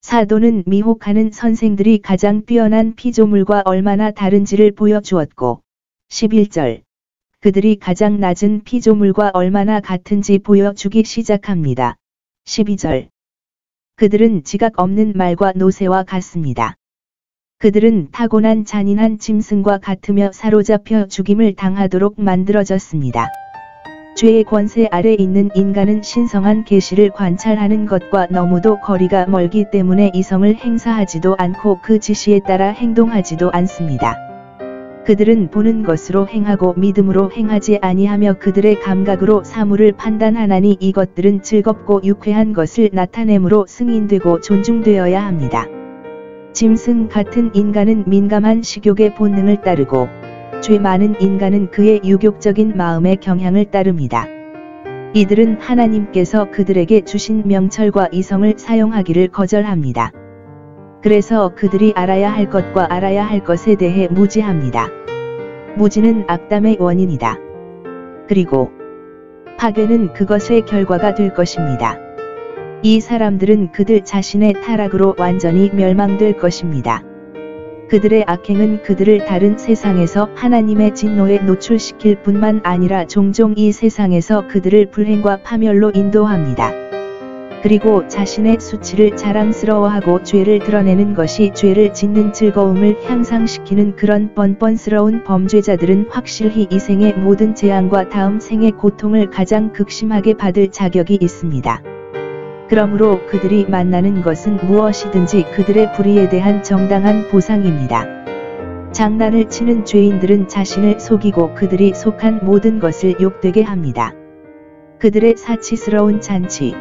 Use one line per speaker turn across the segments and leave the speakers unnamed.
사도는 미혹하는 선생들이 가장 뛰어난 피조물과 얼마나 다른지를 보여주었고, 11절. 그들이 가장 낮은 피조물과 얼마나 같은지 보여주기 시작합니다. 12절. 그들은 지각 없는 말과 노새와 같습니다. 그들은 타고난 잔인한 짐승과 같으며 사로잡혀 죽임을 당하도록 만들어졌습니다. 죄의 권세 아래 있는 인간은 신성한 계시를 관찰하는 것과 너무도 거리가 멀기 때문에 이성을 행사하지도 않고 그 지시에 따라 행동하지도 않습니다. 그들은 보는 것으로 행하고 믿음으로 행하지 아니하며 그들의 감각으로 사물을 판단하나니 이것들은 즐겁고 유쾌한 것을 나타내므로 승인되고 존중되어야 합니다. 짐승 같은 인간은 민감한 식욕의 본능을 따르고, 죄 많은 인간은 그의 유욕적인 마음의 경향을 따릅니다. 이들은 하나님께서 그들에게 주신 명철과 이성을 사용하기를 거절합니다. 그래서 그들이 알아야 할 것과 알아야 할 것에 대해 무지합니다. 무지는 악담의 원인이다. 그리고 파괴는 그것의 결과가 될 것입니다. 이 사람들은 그들 자신의 타락으로 완전히 멸망될 것입니다. 그들의 악행은 그들을 다른 세상에서 하나님의 진노에 노출시킬 뿐만 아니라 종종 이 세상에서 그들을 불행과 파멸로 인도합니다. 그리고 자신의 수치를 자랑스러워하고 죄를 드러내는 것이 죄를 짓는 즐거움을 향상시키는 그런 뻔뻔스러운 범죄자들은 확실히 이 생의 모든 재앙과 다음 생의 고통을 가장 극심하게 받을 자격이 있습니다. 그러므로 그들이 만나는 것은 무엇이든지 그들의 불의에 대한 정당한 보상입니다. 장난을 치는 죄인들은 자신을 속이고 그들이 속한 모든 것을 욕되게 합니다. 그들의 사치스러운 잔치,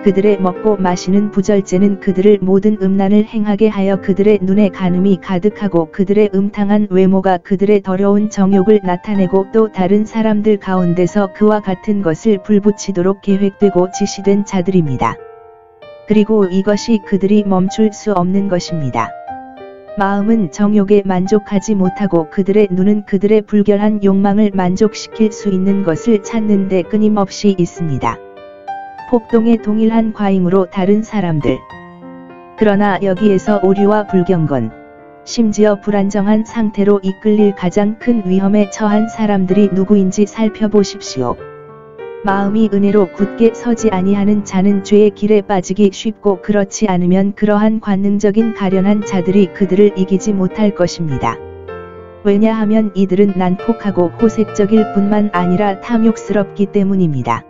그들의 먹고 마시는 부절제는 그들을 모든 음란을 행하게 하여 그들의 눈에 간음이 가득하고 그들의 음탕한 외모가 그들의 더러운 정욕을 나타내고 또 다른 사람들 가운데서 그와 같은 것을 불붙이도록 계획되고 지시된 자들입니다. 그리고 이것이 그들이 멈출 수 없는 것입니다. 마음은 정욕에 만족하지 못하고 그들의 눈은 그들의 불결한 욕망을 만족시킬 수 있는 것을 찾는 데 끊임없이 있습니다. 폭동의 동일한 과잉으로 다른 사람들. 그러나 여기에서 오류와 불경건, 심지어 불안정한 상태로 이끌릴 가장 큰 위험에 처한 사람들이 누구인지 살펴보십시오. 마음이 은혜로 굳게 서지 아니하는 자는 죄의 길에 빠지기 쉽고 그렇지 않으면 그러한 관능적인 가련한 자들이 그들을 이기지 못할 것입니다. 왜냐하면 이들은 난폭하고 호색적일 뿐만 아니라 탐욕스럽기 때문입니다.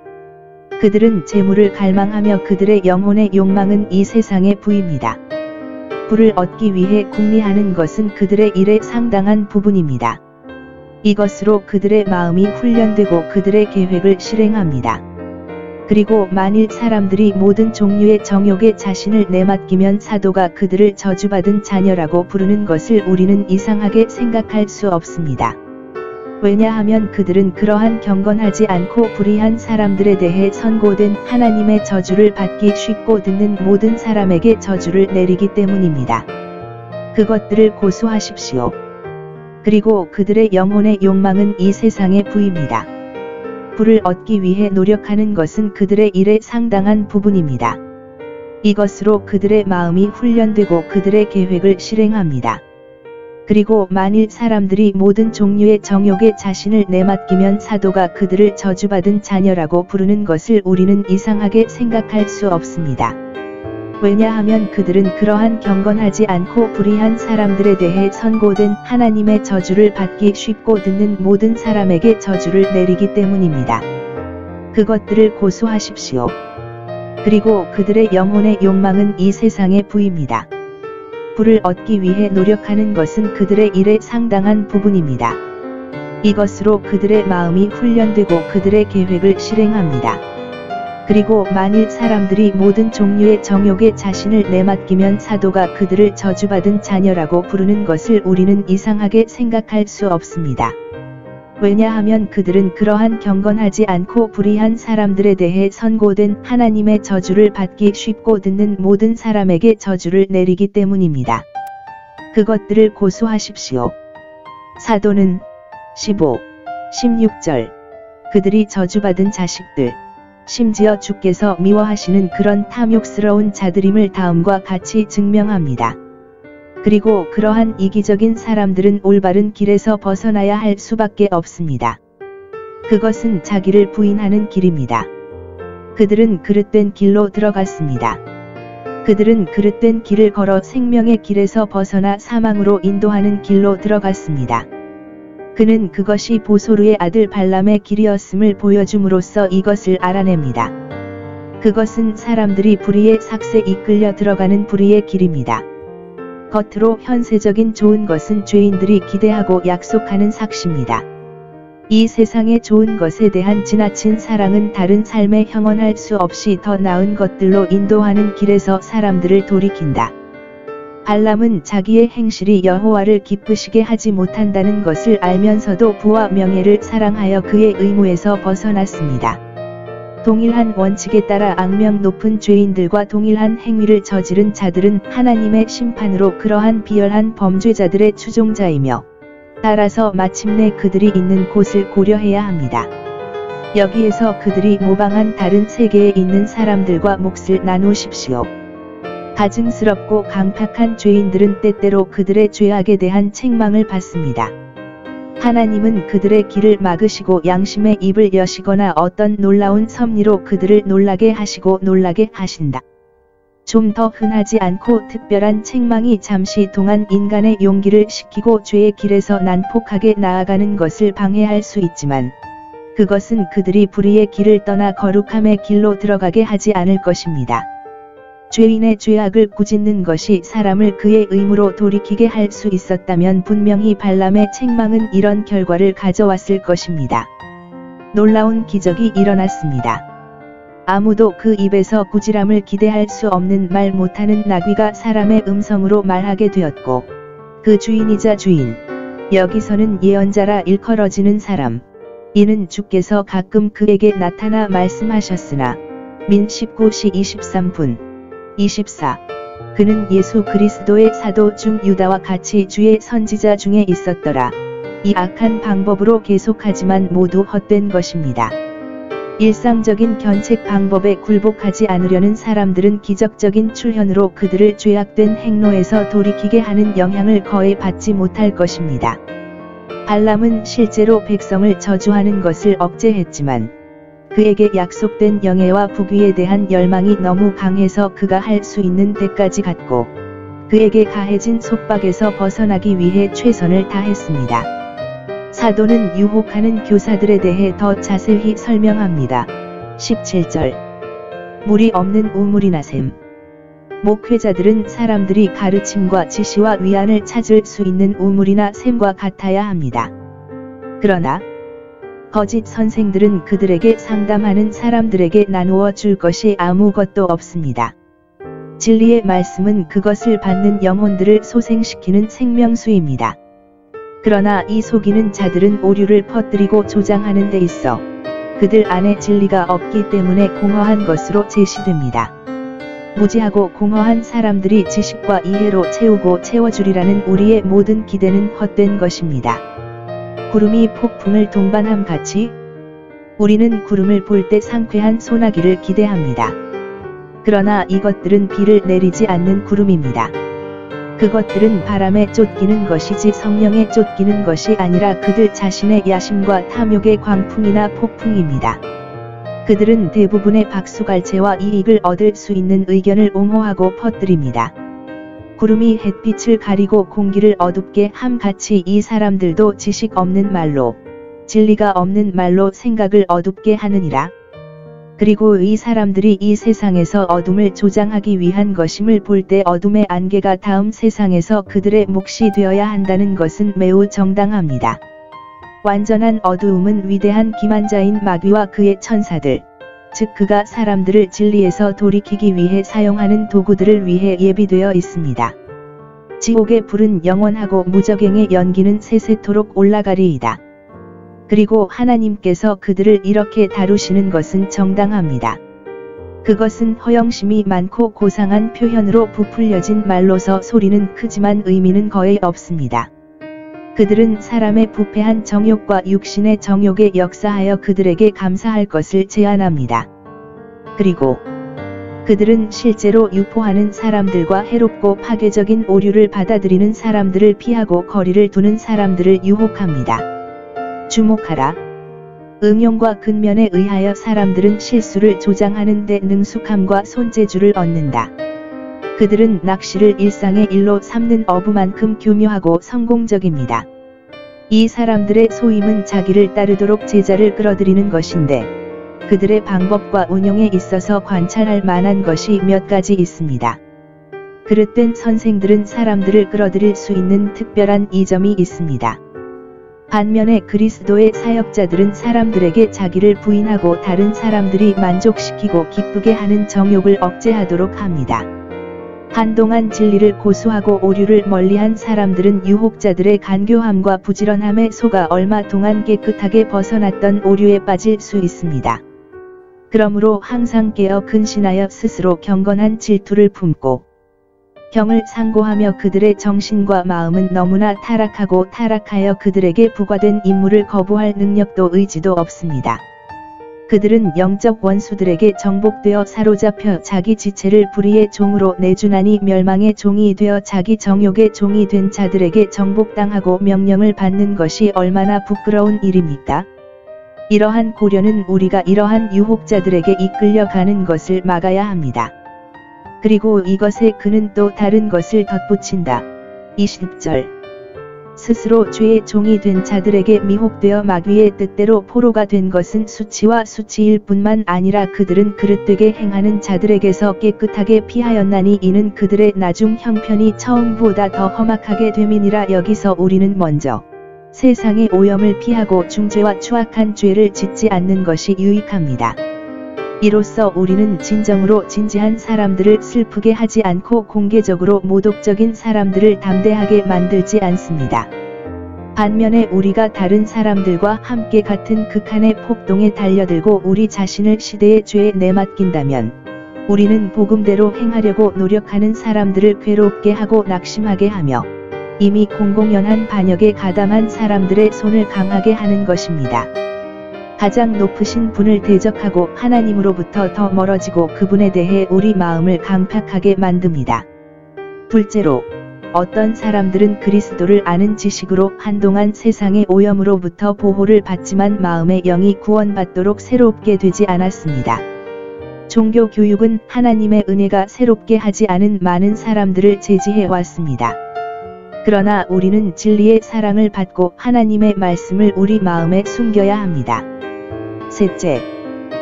그들은 재물을 갈망하며 그들의 영혼의 욕망은 이 세상의 부입니다. 부를 얻기 위해 궁리하는 것은 그들의 일의 상당한 부분입니다. 이것으로 그들의 마음이 훈련되고 그들의 계획을 실행합니다. 그리고 만일 사람들이 모든 종류의 정욕에 자신을 내맡기면 사도가 그들을 저주받은 자녀라고 부르는 것을 우리는 이상하게 생각할 수 없습니다. 왜냐하면 그들은 그러한 경건하지 않고 불의한 사람들에 대해 선고된 하나님의 저주를 받기 쉽고 듣는 모든 사람에게 저주를 내리기 때문입니다. 그것들을 고수하십시오. 그리고 그들의 영혼의 욕망은 이 세상의 부입니다. 부를 얻기 위해 노력하는 것은 그들의 일의 상당한 부분입니다. 이것으로 그들의 마음이 훈련되고 그들의 계획을 실행합니다. 그리고 만일 사람들이 모든 종류의 정욕에 자신을 내맡기면 사도가 그들을 저주받은 자녀라고 부르는 것을 우리는 이상하게 생각할 수 없습니다. 왜냐하면 그들은 그러한 경건하지 않고 불의한 사람들에 대해 선고된 하나님의 저주를 받기 쉽고 듣는 모든 사람에게 저주를 내리기 때문입니다. 그것들을 고수하십시오. 그리고 그들의 영혼의 욕망은 이 세상의 부입니다. 부를 얻기 위해 노력하는 것은 그들의 일의 상당한 부분입니다. 이것으로 그들의 마음이 훈련되고 그들의 계획을 실행합니다. 그리고 만일 사람들이 모든 종류의 정욕에 자신을 내맡기면 사도가 그들을 저주받은 자녀라고 부르는 것을 우리는 이상하게 생각할 수 없습니다. 왜냐하면 그들은 그러한 경건하지 않고 불의한 사람들에 대해 선고된 하나님의 저주를 받기 쉽고 듣는 모든 사람에게 저주를 내리기 때문입니다. 그것들을 고수하십시오. 사도는 15, 16절 그들이 저주받은 자식들 심지어 주께서 미워하시는 그런 탐욕스러운 자들임을 다음과 같이 증명합니다. 그리고 그러한 이기적인 사람들은 올바른 길에서 벗어나야 할 수밖에 없습니다. 그것은 자기를 부인하는 길입니다. 그들은 그릇된 길로 들어갔습니다. 그들은 그릇된 길을 걸어 생명의 길에서 벗어나 사망으로 인도하는 길로 들어갔습니다. 그는 그것이 보소르의 아들 발람의 길이었음을 보여줌으로써 이것을 알아냅니다. 그것은 사람들이 불의의 삭새에 이끌려 들어가는 불의의 길입니다. 겉으로 현세적인 좋은 것은 죄인들이 기대하고 약속하는 삭시입니다. 이 세상의 좋은 것에 대한 지나친 사랑은 다른 삶에 형언할 수 없이 더 나은 것들로 인도하는 길에서 사람들을 돌이킨다. 발람은 자기의 행실이 여호와를 기쁘시게 하지 못한다는 것을 알면서도 부와 명예를 사랑하여 그의 의무에서 벗어났습니다. 동일한 원칙에 따라 악명 높은 죄인들과 동일한 행위를 저지른 자들은 하나님의 심판으로 그러한 비열한 범죄자들의 추종자이며 따라서 마침내 그들이 있는 곳을 고려해야 합니다. 여기에서 그들이 모방한 다른 세계에 있는 사람들과 몫을 나누십시오. 가증스럽고 강팍한 죄인들은 때때로 그들의 죄악에 대한 책망을 받습니다. 하나님은 그들의 길을 막으시고 양심의 입을 여시거나 어떤 놀라운 섭리로 그들을 놀라게 하시고 놀라게 하신다. 좀 더 흔하지 않고 특별한 책망이 잠시 동안 인간의 용기를 식히고 죄의 길에서 난폭하게 나아가는 것을 방해할 수 있지만 그것은 그들이 불의의 길을 떠나 거룩함의 길로 들어가게 하지 않을 것입니다. 죄인의 죄악을 꾸짖는 것이 사람을 그의 의무로 돌이키게 할 수 있었다면 분명히 발람의 책망은 이런 결과를 가져왔을 것입니다. 놀라운 기적이 일어났습니다. 아무도 그 입에서 꾸지람을 기대할 수 없는 말 못하는 나귀가 사람의 음성으로 말하게 되었고 그 주인이자 주인, 여기서는 예언자라 일컬어지는 사람, 이는 주께서 가끔 그에게 나타나 말씀하셨으나 민 19시 23분 24. 그는 예수 그리스도의 사도 중 유다와 같이 주의 선지자 중에 있었더라. 이 악한 방법으로 계속하지만 모두 헛된 것입니다. 일상적인 견책 방법에 굴복하지 않으려는 사람들은 기적적인 출현으로 그들을 죄악된 행로에서 돌이키게 하는 영향을 거의 받지 못할 것입니다. 발람은 실제로 백성을 저주하는 것을 억제했지만 그에게 약속된 영예와 부귀에 대한 열망이 너무 강해서 그가 할 수 있는 데까지 갔고 그에게 가해진 속박에서 벗어나기 위해 최선을 다했습니다. 사도는 유혹하는 교사들에 대해 더 자세히 설명합니다. 17절. 물이 없는 우물이나 샘. 목회자들은 사람들이 가르침과 지시와 위안을 찾을 수 있는 우물이나 샘과 같아야 합니다. 그러나 거짓 선생들은 그들에게 상담하는 사람들에게 나누어 줄 것이 아무것도 없습니다. 진리의 말씀은 그것을 받는 영혼들을 소생시키는 생명수입니다. 그러나 이 속이는 자들은 오류를 퍼뜨리고 조장하는 데 있어 그들 안에 진리가 없기 때문에 공허한 것으로 제시됩니다. 무지하고 공허한 사람들이 지식과 이해로 채우고 채워주리라는 우리의 모든 기대는 헛된 것입니다. 구름이 폭풍을 동반함 같이 우리는 구름을 볼 때 상쾌한 소나기를 기대합니다. 그러나 이것들은 비를 내리지 않는 구름입니다. 그것들은 바람에 쫓기는 것이지 성령에 쫓기는 것이 아니라 그들 자신의 야심과 탐욕의 광풍이나 폭풍입니다. 그들은 대부분의 박수갈채와 이익을 얻을 수 있는 의견을 옹호하고 퍼뜨립니다. 구름이 햇빛을 가리고 공기를 어둡게 함같이 이 사람들도 지식 없는 말로, 진리가 없는 말로 생각을 어둡게 하느니라. 그리고 이 사람들이 이 세상에서 어둠을 조장하기 위한 것임을 볼 때 어둠의 안개가 다음 세상에서 그들의 몫이 되어야 한다는 것은 매우 정당합니다. 완전한 어두움은 위대한 기만자인 마귀와 그의 천사들, 즉 그가 사람들을 진리에서 돌이키기 위해 사용하는 도구들을 위해 예비되어 있습니다. 지옥의 불은 영원하고 무적행의 연기는 세세토록 올라가리이다. 그리고 하나님께서 그들을 이렇게 다루시는 것은 정당합니다. 그것은 허영심이 많고 고상한 표현으로 부풀려진 말로서 소리는 크지만 의미는 거의 없습니다. 그들은 사람의 부패한 정욕과 육신의 정욕에 역사하여 그들에게 감사할 것을 제안합니다. 그리고 그들은 실제로 유포하는 사람들과 해롭고 파괴적인 오류를 받아들이는 사람들을 피하고 거리를 두는 사람들을 유혹합니다. 주목하라. 응용과 근면에 의하여 사람들은 실수를 조장하는 데 능숙함과 손재주를 얻는다. 그들은 낚시를 일상의 일로 삼는 어부만큼 교묘하고 성공적입니다. 이 사람들의 소임은 자기를 따르도록 제자를 끌어들이는 것인데, 그들의 방법과 운용에 있어서 관찰할 만한 것이 몇 가지 있습니다. 그릇된 선생들은 사람들을 끌어들일 수 있는 특별한 이점이 있습니다. 반면에 그리스도의 사역자들은 사람들에게 자기를 부인하고 다른 사람들이 만족시키고 기쁘게 하는 정욕을 억제하도록 합니다. 한동안 진리를 고수하고 오류를 멀리한 사람들은 유혹자들의 간교함과 부지런함에 속아 얼마 동안 깨끗하게 벗어났던 오류에 빠질 수 있습니다. 그러므로 항상 깨어 근신하여 스스로 경건한 질투를 품고 형을 상고하며 그들의 정신과 마음은 너무나 타락하여 그들에게 부과된 임무를 거부할 능력도 의지도 없습니다. 그들은 영적 원수들에게 정복되어 사로잡혀 자기 지체를 불의의 종으로 내주나니 멸망의 종이 되어 자기 정욕의 종이 된 자들에게 정복당하고 명령을 받는 것이 얼마나 부끄러운 일입니까? 이러한 고려는 우리가 이러한 유혹자들에게 이끌려가는 것을 막아야 합니다. 그리고 이것에 그는 또 다른 것을 덧붙인다. 20절. 스스로 죄의 종이 된 자들에게 미혹되어 마귀의 뜻대로 포로가 된 것은 수치와 수치일 뿐만 아니라 그들은 그릇되게 행하는 자들에게서 깨끗하게 피하였나니 이는 그들의 나중 형편이 처음보다 더 험악하게 됨이니라. 여기서 우리는 먼저 세상의 오염을 피하고 중죄와 추악한 죄를 짓지 않는 것이 유익합니다. 이로써 우리는 진정으로 진지한 사람들을 슬프게 하지 않고 공개적으로 모독적인 사람들을 담대하게 만들지 않습니다. 반면에 우리가 다른 사람들과 함께 같은 극한의 폭동에 달려들고 우리 자신을 시대의 죄에 내맡긴다면 우리는 복음대로 행하려고 노력하는 사람들을 괴롭게 하고 낙심하게 하며 이미 공공연한 반역에 가담한 사람들의 손을 강하게 하는 것입니다. 가장 높으신 분을 대적하고 하나님으로부터 더 멀어지고 그분에 대해 우리 마음을 강팍하게 만듭니다. 둘째로, 어떤 사람들은 그리스도를 아는 지식으로 한동안 세상의 오염으로부터 보호를 받지만 마음의 영이 구원받도록 새롭게 되지 않았습니다. 종교 교육은 하나님의 은혜가 새롭게 하지 않은 많은 사람들을 제지해 왔습니다. 그러나 우리는 진리의 사랑을 받고 하나님의 말씀을 우리 마음에 숨겨야 합니다. 셋째,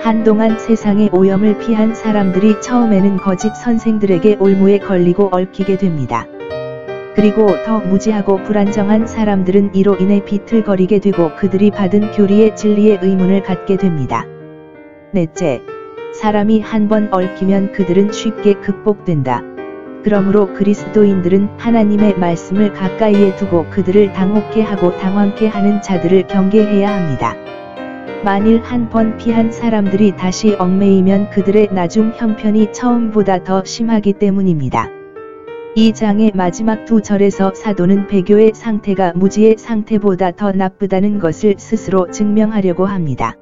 한동안 세상의 오염을 피한 사람들이 처음에는 거짓 선생들에게 올무에 걸리고 얽히게 됩니다. 그리고 더 무지하고 불안정한 사람들은 이로 인해 비틀거리게 되고 그들이 받은 교리의 진리의 의문을 갖게 됩니다. 넷째, 사람이 한번 얽히면 그들은 쉽게 극복된다. 그러므로 그리스도인들은 하나님의 말씀을 가까이에 두고 그들을 당혹해 하고 당황케 하는 자들을 경계해야 합니다. 만일 한 번 피한 사람들이 다시 얽매이면 그들의 나중 형편이 처음보다 더 심하기 때문입니다. 이 장의 마지막 두 절에서 사도는 배교의 상태가 무지의 상태보다 더 나쁘다는 것을 스스로 증명하려고 합니다.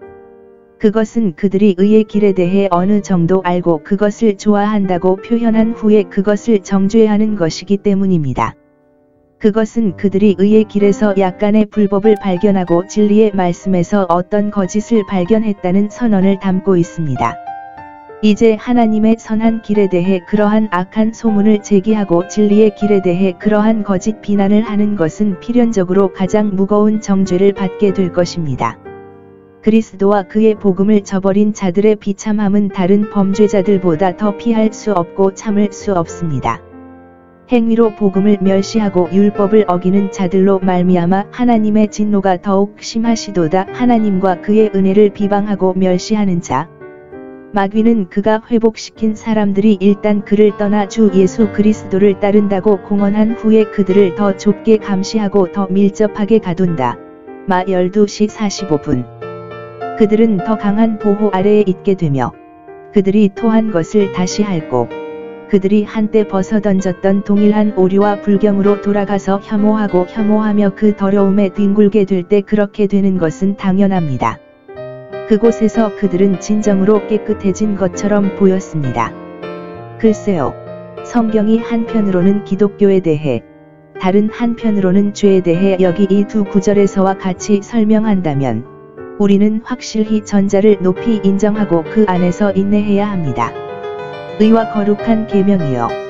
그것은 그들이 의의 길에 대해 어느 정도 알고 그것을 좋아한다고 표현한 후에 그것을 정죄하는 것이기 때문입니다. 그것은 그들이 의의 길에서 약간의 불법을 발견하고 진리의 말씀에서 어떤 거짓을 발견했다는 선언을 담고 있습니다. 이제 하나님의 선한 길에 대해 그러한 악한 소문을 제기하고 진리의 길에 대해 그러한 거짓 비난을 하는 것은 필연적으로 가장 무거운 정죄를 받게 될 것입니다. 그리스도와 그의 복음을 저버린 자들의 비참함은 다른 범죄자들보다 더 피할 수 없고 참을 수 없습니다. 행위로 복음을 멸시하고 율법을 어기는 자들로 말미암아 하나님의 진노가 더욱 심하시도다. 하나님과 그의 은혜를 비방하고 멸시하는 자. 마귀는 그가 회복시킨 사람들이 일단 그를 떠나 주 예수 그리스도를 따른다고 공언한 후에 그들을 더 좁게 감시하고 더 밀접하게 가둔다. 마 12시 45분. 그들은 더 강한 보호 아래에 있게 되며 그들이 토한 것을 다시 핥고 그들이 한때 벗어던졌던 동일한 오류와 불경으로 돌아가서 혐오하며 그 더러움에 뒹굴게 될 때 그렇게 되는 것은 당연합니다. 그곳에서 그들은 진정으로 깨끗해진 것처럼 보였습니다. 글쎄요. 성경이 한편으로는 기독교에 대해, 다른 한편으로는 죄에 대해 여기 이 두 구절에서와 같이 설명한다면 우리는 확실히 전자를 높이 인정하고 그 안에서 인내해야 합니다. 의와 거룩한 계명이여.